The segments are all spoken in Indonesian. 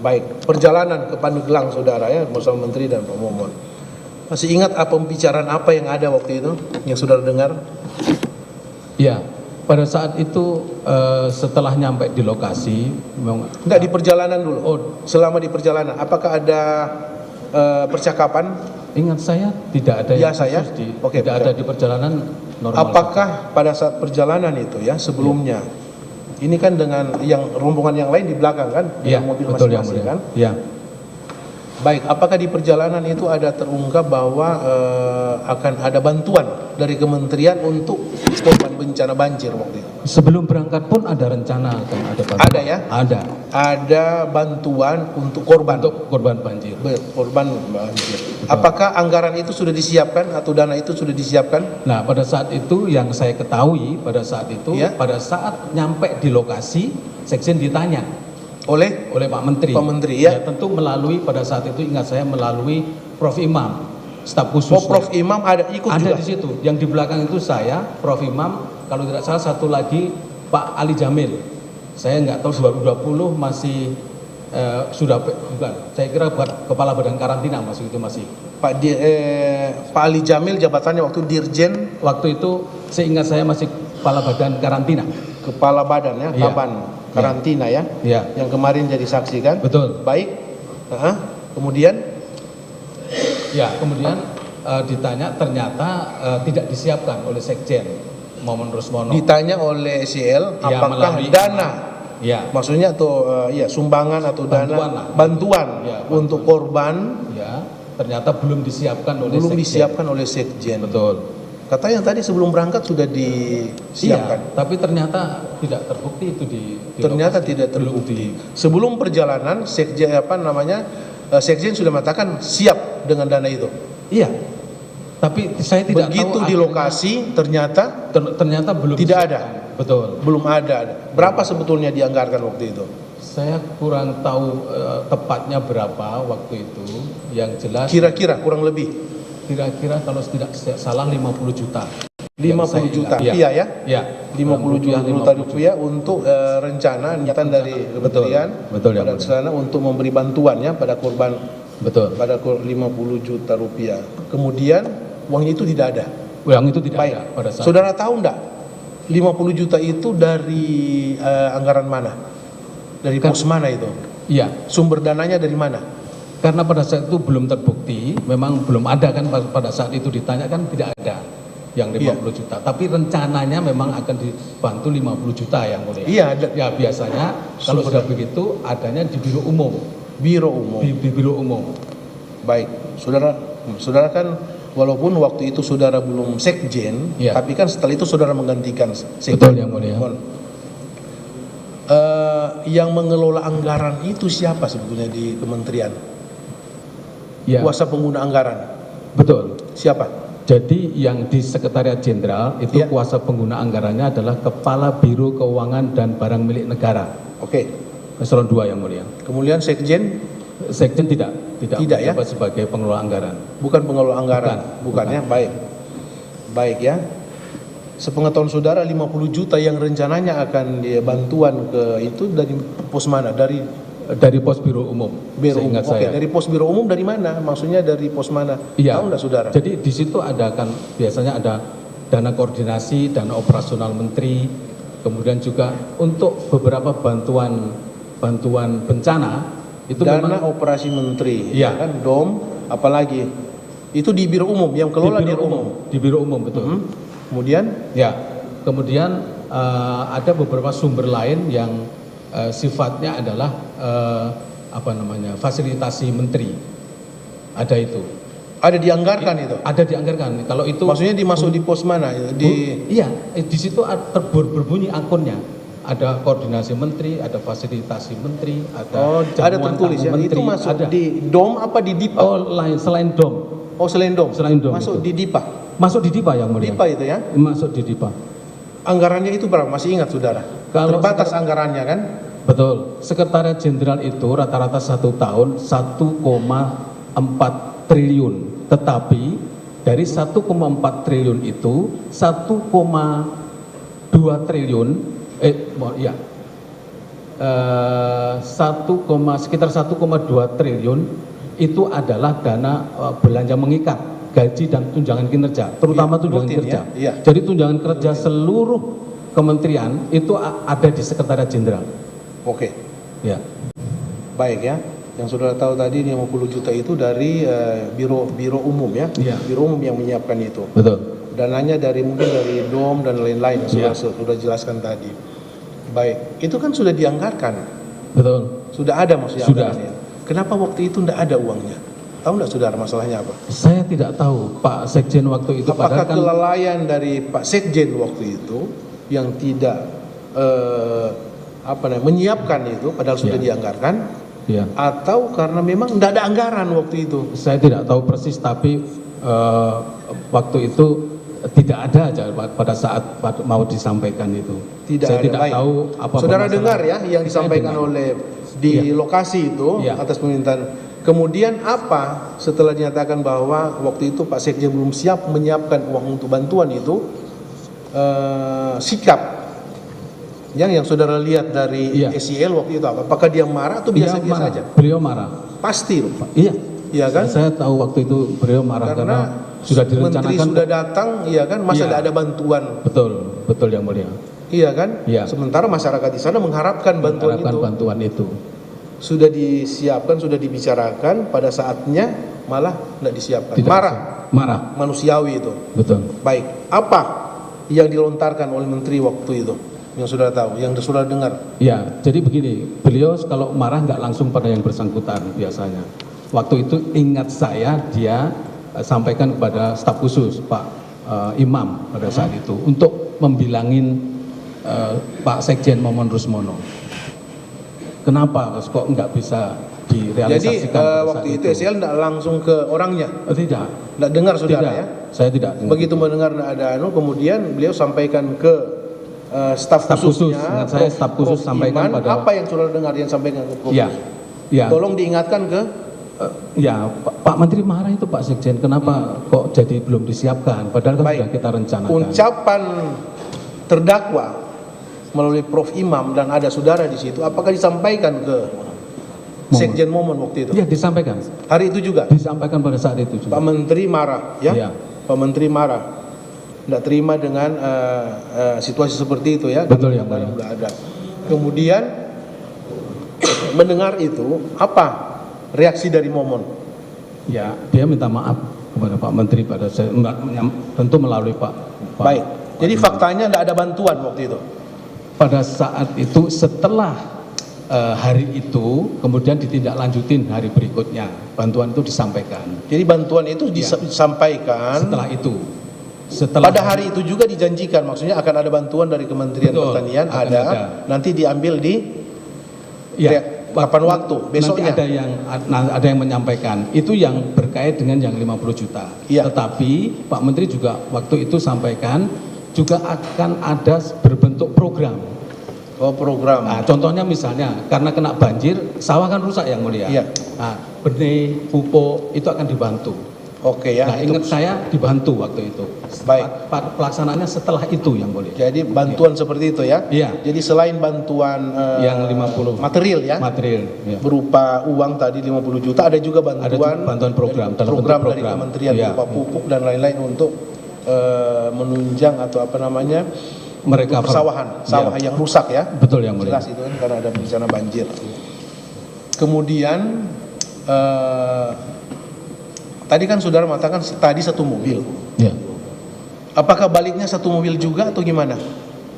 Baik, perjalanan ke Pandeglang saudara ya bersama Menteri dan Pak Momon. Masih ingat apa pembicaraan apa yang ada waktu itu yang saudara dengar? Ya, pada saat itu setelah nyampe di lokasi, Enggak, di perjalanan dulu. Oh, selama di perjalanan, apakah ada percakapan? ingat saya tidak ada Ya, yang saya. khusus Oke, tidak betul. ada di perjalanan normal. Apakah pada saat perjalanan itu ya sebelumnya, ini kan dengan yang rombongan yang lain di belakang kan, Iya, dengan mobil betul yang masing-masing mulia. kan? Ya. Baik, apakah di perjalanan itu ada terungkap bahwa akan ada bantuan dari kementerian untuk korban bencana banjir waktu itu? Sebelum berangkat pun ada rencana akan ada bantuan. Ada ya? Ada. Ada bantuan untuk korban. Untuk korban banjir. Korban banjir. Apakah anggaran itu sudah disiapkan atau dana itu sudah disiapkan? Nah, pada saat itu yang saya ketahui pada saat itu, Ya. pada saat nyampe di lokasi, Sekjen ditanya Oleh oleh Pak Menteri. Pak Menteri, ya. Tentu melalui pada saat itu ingat saya melalui Prof Imam, staf khusus. Oh, Prof Imam ada ikut ada juga? di situ. Yang di belakang itu saya, Prof Imam, kalau tidak salah satu lagi Pak Ali Jamil. Saya nggak tahu 2020 masih sudah bukan. Saya kira buat kepala badan karantina masih itu masih. Pak Ali Jamil jabatannya waktu Dirjen, Waktu itu seingat saya masih kepala badan karantina. kepala badan ya, Iya. Kaban karantina ya, Ya, yang kemarin jadi saksi kan? betul. Baik. Kemudian Ya, kemudian ditanya ternyata tidak disiapkan oleh Sekjen Momon Rusmono. ditanya oleh SCL Ya, apakah melalui- dana, Ya, maksudnya atau ya sumbangan atau Bantuan dana lah. bantuan Ya, bantuan. untuk korban ya, ternyata belum disiapkan oleh belum Sekjen. disiapkan oleh Sekjen. Betul. Katanya tadi sebelum berangkat sudah disiapkan. Iya, tapi ternyata tidak terbukti itu di Ternyata lokasi. tidak Belum terbukti. Sebelum perjalanan Sekjen Sekjen sudah mengatakan siap dengan dana itu. Iya. Tapi saya tidak Begitu tahu di akhirnya- lokasi ternyata ternyata belum tidak disiapkan. ada. Betul. Belum ada. Berapa sebetulnya dianggarkan waktu itu? Saya kurang tahu tepatnya berapa waktu itu. Yang jelas Kira-kira kurang lebih kira-kira kalau tidak salah 50 juta. 50 juta Iya. rupiah ya? Ya, 50 juta 50 rupiah untuk rencana niatan dari kementerian Betul, ya, pada Mulia. sana untuk memberi bantuan ya pada korban Betul. pada 50 juta rupiah. Kemudian uang itu tidak ada. Yang itu tidak Baik. ada pada saat. Saudara tahu enggak 50 juta itu dari anggaran mana? Dari Kan- pos mana itu? Iya. Sumber dananya dari mana? Karena pada saat itu belum terbukti, memang belum ada kan pada saat itu ditanya kan tidak ada yang 50 juta. Tapi rencananya memang akan dibantu 50 juta yang mulia. Iya, Ya biasanya kalau Sumber sudah begitu adanya di biro umum, Biro Umum. di biro umum. Baik, saudara kan walaupun waktu itu saudara belum sekjen, Iya. tapi kan setelah itu saudara menggantikan sekjen. Betul yang mulia. Yang mengelola anggaran itu siapa sebetulnya di kementerian? Ya, Kuasa pengguna anggaran betul. siapa? Jadi yang di Sekretariat Jenderal itu Iya. kuasa pengguna anggarannya adalah Kepala Biro Keuangan dan Barang Milik Negara. Oke. Eselon 2 yang mulia. Kemudian sekjen Sekjen tidak Tidak, ya? menjabat sebagai pengelola anggaran. bukan pengelola anggaran, Bukan. ya? Baik ya. Sepengetahuan saudara 50 juta yang rencananya akan bantuan ke itu dari pos mana? Dari pos biro umum, Biro Umum. seingat Oke, saya. dari pos biro umum dari mana? Maksudnya dari pos mana? Iya. Tahu enggak saudara? Jadi di situ ada kan biasanya ada dana koordinasi, dana operasional menteri, kemudian juga untuk beberapa bantuan bencana itu Dana memang operasi menteri, Iya. ya kan? DOM, apalagi itu di biro umum yang kelola di biro umum, di biro umum betul. Kemudian Ya, kemudian ada beberapa sumber lain yang sifatnya adalah fasilitasi menteri. Ada itu. ada dianggarkan itu. Ada dianggarkan. Kalau itu Maksudnya dimasuk di pos mana? iya, di situ berbunyi akunnya. Ada koordinasi menteri, ada fasilitasi menteri, ada ada jamuan tertulis tamu ya. menteri, Itu masuk ada. di DOM apa di DIPA? Oh, lain selain DOM. Oh, selain DOM. Selain DOM Masuk itu. di DIPA. Masuk di DIPA yang mulia. DIPA itu ya. Masuk di DIPA. Anggarannya itu berapa? Masih ingat saudara? Kalau Terbatas anggarannya kan? Betul. Sekretariat Jenderal itu rata-rata 1 tahun 1,4 triliun. Tetapi dari 1,4 triliun itu 1,2 triliun sekitar 1,2 triliun itu adalah dana belanja mengikat gaji dan tunjangan kinerja, terutama tunjangan rutin, kerja. ya. Jadi tunjangan kerja seluruh kementerian itu ada di Sekretariat Jenderal. Oke. Ya. Baik ya. Yang saudara tahu tadi 50 juta itu dari biro umum ya. Iya. Biro umum yang menyiapkan itu. Betul. Dananya mungkin dari DOM dan lain-lain yang sudah jelaskan tadi. Baik, itu kan sudah dianggarkan. Betul. Sudah ada maksudnya Sudah. anggarannya. Kenapa waktu itu tidak ada uangnya? Tahu nggak saudara masalahnya apa? Saya tidak tahu Pak Sekjen waktu itu. Apakah padahal kan kelalaian dari Pak Sekjen waktu itu yang tidak menyiapkan itu padahal sudah Ya. dianggarkan, ya, atau karena memang tidak ada anggaran waktu itu? saya tidak tahu persis, tapi waktu itu tidak ada aja pada saat mau disampaikan itu. Saya Ada. tidak Baik. tahu apa Saudara permasalahan. dengar ya yang Saya disampaikan dengar. oleh di lokasi itu Ya. atas permintaan. Kemudian apa setelah dinyatakan bahwa waktu itu Pak Sekjen belum siap menyiapkan uang untuk bantuan itu, sikap yang saudara lihat dari Ya. SEL waktu itu apa? Apakah dia marah atau biasa-biasa marah. saja? Beliau marah. Pasti loh. Iya. Iya kan? Saya tahu waktu itu beliau marah karena sudah Menteri direncanakan. sudah datang, iya kan? Masa Iya. tidak ada bantuan? Betul yang mulia. Iya kan? Iya. Sementara masyarakat di sana mengharapkan bantuan Mengharapkan itu. bantuan itu. Sudah disiapkan, sudah dibicarakan, pada saatnya malah tidak disiapkan. Tidak marah. Manusiawi itu. Betul. Baik, apa yang dilontarkan oleh menteri waktu itu? Yang sudah tahu, yang sudah dengar. Ya, jadi begini, beliau kalau marah nggak langsung pada yang bersangkutan biasanya. Waktu itu ingat saya dia sampaikan kepada staf khusus Pak Imam pada saat itu untuk membilangin Pak Sekjen Momon Rusmono. Kenapa kok nggak bisa Jadi direalisasikan pada waktu saat itu SL tidak langsung ke orangnya, Tidak, tidak dengar saudara tidak. ya. Saya tidak dengar. Begitu mendengar tidak ada kemudian beliau sampaikan ke staf Staf khusus, khususnya. ingat saya staf khusus Prof. sampaikan Iman. pada- Apa yang saudara dengar yang sampaikan ke Prof. Ya, ya. Tolong diingatkan ke Ya, Pak Menteri marah itu Pak Sekjen, kenapa kok jadi belum disiapkan? Padahal kan Baik. sudah kita rencanakan. ucapan terdakwa melalui Prof. Imam dan ada saudara di situ. Apakah disampaikan ke Sekjen Momon waktu itu? Ya, disampaikan. Hari itu juga Disampaikan pada saat itu juga. Pak Menteri marah, ya? Iya. Pak Menteri marah, tidak terima dengan situasi seperti itu ya. Betul, karena yang mulia. sudah ada. Kemudian mendengar itu, apa reaksi dari Momon? Ya, dia minta maaf kepada Pak Menteri pada saya, tentu melalui Pak. Baik. Jadi faktanya tidak ada bantuan waktu itu. Pada saat itu setelah hari itu kemudian ditindaklanjutin hari berikutnya bantuan itu disampaikan. Jadi bantuan itu disampaikan. Setelah Pada hari itu juga dijanjikan, maksudnya akan ada bantuan dari Kementerian Betul, Pertanian, akan ada, ada. nanti diambil di ya, kapan waktu, besoknya. Nanti ada yang menyampaikan itu yang berkait dengan yang 50 juta. Iya. Tetapi Pak Menteri juga waktu itu sampaikan juga akan ada berbentuk program. Oh, program. Nah, contohnya misalnya karena kena banjir, sawah kan rusak yang mulia. Iya. Nah, benih, pupuk itu akan dibantu. Oke ya. Nah, itu. ingat saya dibantu waktu itu. Baik. Pelaksanaannya setelah itu yang mulia. Jadi bantuan seperti itu ya. Iya. Jadi selain bantuan Yang 50 material ya, Material. Ya. berupa uang tadi 50 juta, ada juga bantuan, Ada juga bantuan program, dalam bentuk program dari program. kementerian Iya. berupa pupuk dan lain-lain untuk menunjang atau apa namanya Mereka persawahan, sawah yang rusak ya. Betul yang mulia. Jelas itu kan karena ada bencana banjir. Kemudian tadi kan saudara mengatakan tadi satu mobil. Ya. Apakah baliknya satu mobil juga atau gimana?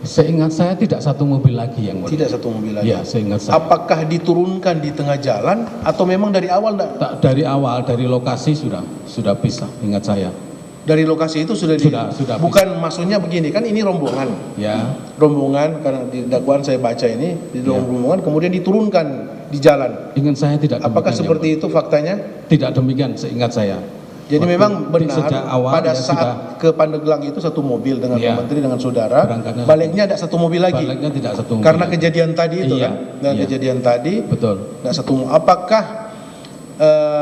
Seingat saya tidak satu mobil lagi yang mulia. Tidak satu mobil lagi. Ya, seingat saya. Apakah diturunkan di tengah jalan atau memang dari awal enggak? Tak, dari awal dari lokasi sudah pisah, ingat saya. Dari lokasi itu sudah Sudah bukan maksudnya begini kan, ini rombongan. Ya. Rombongan karena di dakwaan saya baca ini di Ya. rombongan kemudian diturunkan di jalan. Ingat saya tidak. Apakah demikian, seperti itu faktanya? yang mulia. Tidak demikian, seingat saya. Jadi Waktu memang benar sejak awal pada ya saat sudah ke Pandeglang itu satu mobil dengan Ya. Pak Menteri dengan saudara, Berangkatnya baliknya ada satu mobil lagi. baliknya tidak satu mobil. Karena lagi. kejadian tadi itu Iya, kan, dan iya. kejadian tadi Betul. tidak satu. Apakah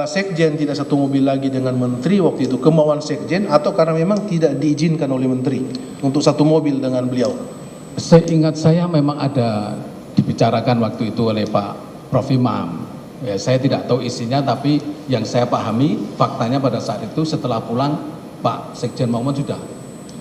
Sekjen tidak satu mobil lagi dengan Menteri waktu itu, kemauan Sekjen atau karena memang tidak diizinkan oleh Menteri untuk satu mobil dengan beliau? Seingat saya memang ada dibicarakan waktu itu oleh Pak Prof Imam. Ya, saya tidak tahu isinya, tapi yang saya pahami faktanya pada saat itu setelah pulang Pak Sekjen Muhammad sudah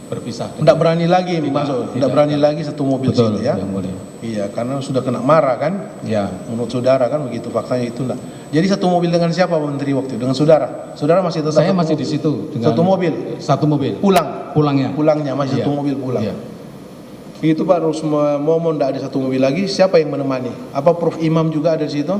berpisah. Tidak berani lagi masuk, tidak berani lagi satu mobil Betul, situ ya. Yang Mulia. Iya, karena sudah kena marah kan. Ya. Menurut saudara kan begitu faktanya itu enggak. Jadi satu mobil dengan siapa Pak Menteri waktu itu? Dengan saudara. Saudara masih tetap Saya satu masih mobil? di situ dengan Satu mobil. Satu mobil. Pulangnya masih Iya. satu mobil pulang. Iya. Itu Pak Momon tidak ada satu mobil lagi, siapa yang menemani? Apa Prof Imam juga ada di situ?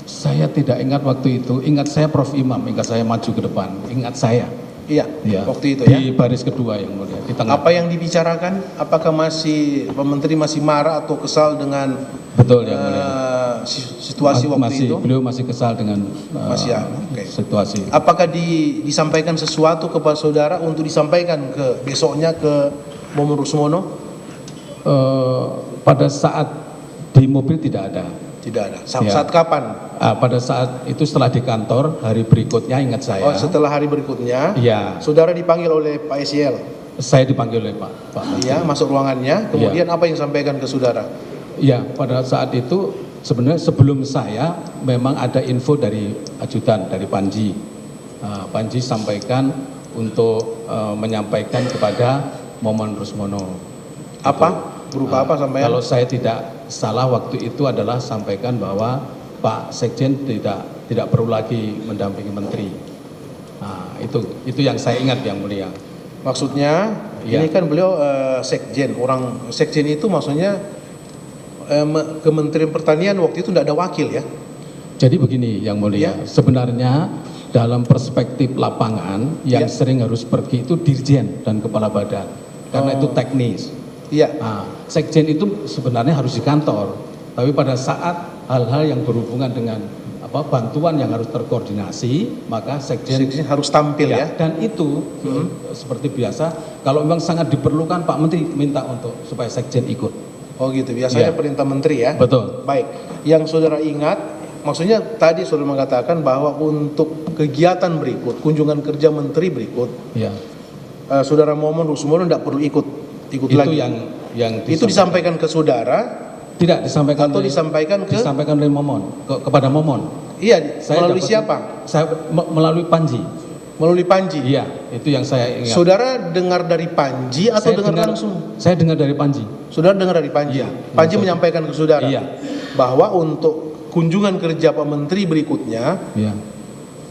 Saya tidak ingat waktu itu. Ingat saya Prof Imam, ingat saya maju ke depan. Ingat saya. Iya, Ya. waktu itu ya. Di baris kedua yang mulia. Di tengah. Apa yang dibicarakan? Apakah masih Pak Menteri masih marah atau kesal dengan Betul yang mulia. situasi waktu masih, itu? Beliau masih kesal dengan Masih ya, oke. situasi. Apakah disampaikan sesuatu kepada saudara untuk disampaikan ke besoknya ke Momon Rusmono? Pada saat di mobil tidak ada. Tidak ada. Ya. Saat kapan? Pada saat itu setelah di kantor hari berikutnya ingat saya. Oh, setelah hari berikutnya. Iya. Saudara dipanggil oleh Pak SYL. Saya dipanggil oleh Pak Menteri. Iya, masuk ruangannya. Kemudian apa yang disampaikan ke saudara? Ya, pada saat itu sebenarnya sebelum saya memang ada info dari ajudan, dari Panji. Panji sampaikan untuk menyampaikan kepada Momon Rusmono. Apa? Berupa apa sampaian? Kalau saya tidak salah waktu itu adalah sampaikan bahwa Pak Sekjen tidak perlu lagi mendampingi menteri. Nah, itu yang saya ingat yang mulia. Maksudnya Iya. ini kan beliau sekjen, orang sekjen itu maksudnya Kementerian Pertanian waktu itu tidak ada wakil ya. Jadi begini yang mulia, sebenarnya dalam perspektif lapangan yang sering harus pergi itu dirjen dan kepala badan, karena itu teknis. Iya. Nah, sekjen itu sebenarnya harus di kantor, tapi pada saat hal-hal yang berhubungan dengan bantuan yang harus terkoordinasi, maka sekjen harus tampil ya. Dan itu seperti biasa, kalau memang sangat diperlukan Pak Menteri minta untuk supaya sekjen ikut. Oh gitu, biasanya perintah menteri ya. Betul. Baik, yang saudara ingat, maksudnya tadi saudara mengatakan bahwa untuk kegiatan berikut, kunjungan kerja menteri berikut, Ya. saudara Momon Rusmono tidak perlu ikut Itu lagi. yang Itu disampaikan ke saudara tidak disampaikan atau disampaikan ke? disampaikan oleh Momon kepada Momon. Iya, melalui dapat- siapa? Saya melalui Panji. Melalui Panji. Iya, itu yang saya ingat. Saudara dengar dari Panji atau Saya dengar langsung? Saya dengar dari Panji. Saudara dengar dari Panji. Iya. Panji menyampaikan ke saudara Iya. bahwa untuk kunjungan kerja Pak Menteri berikutnya, Iya.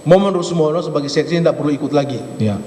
Momon Rusmono sebagai sekjen tidak perlu ikut lagi. Iya.